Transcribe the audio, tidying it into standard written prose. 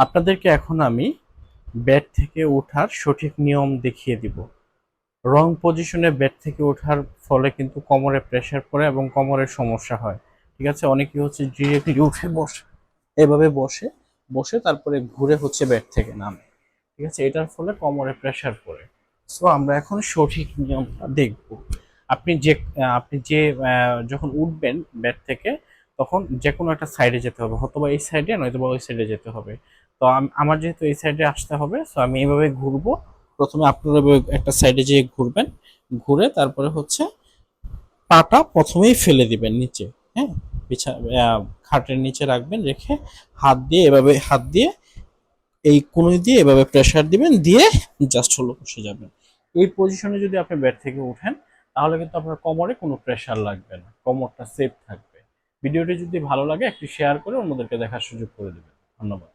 আপনাদেরকে এখন আমি বেড থেকে ওঠার সঠিক নিয়ম দেখিয়ে দিব। রং পজিশনে বেড থেকে ওঠার ফলে কিন্তু কোমরে প্রেসার পড়ে এবং কোমরের সমস্যা হয়। ঠিক আছে, অনেকে হচ্ছে ডিরেক্টলি উঠে বসে, এভাবে বসে বসে তারপরে ঘুরে হচ্ছে বেড থেকে নামে। ঠিক আছে, এটার ফলে কোমরে প্রেসার পড়ে। সো আমরা এখন সঠিক নিয়মটা দেখব। আপনি যে যখন উঠবেন বেড থেকে, তখন যে কোনো একটা সাইডে যেতে হবে, হয়তোবা এই সাইডে নয়তোবা ওই সাইডে যেতে হবে। তো আমার যেহেতু এই সাইডে আসতে হবে, সো আমি এইভাবে ঘুরবো। প্রথমে আপনারা একটা সাইডে যেয়ে ঘুরবেন, ঘুরে তারপরে হচ্ছে পাটা প্রথমেই ফেলে দিবেন নিচে। হ্যাঁ, বিছা খাটের নিচে রাখবেন, রেখে হাত দিয়ে এই কনুই দিয়ে এভাবে প্রেসার দিবেন, দিয়ে জাস্ট হলো বসে যাবেন। এই পজিশনে যদি আপনি বেড থেকে উঠেন, তাহলে কিন্তু আপনার কোমরে কোনো প্রেসার লাগবে না, কোমরটা সেফ থাকবে। ভিডিওটি যদি ভালো লাগে একটু শেয়ার করে অন্যদেরকে দেখার সুযোগ করে দেবেন। ধন্যবাদ।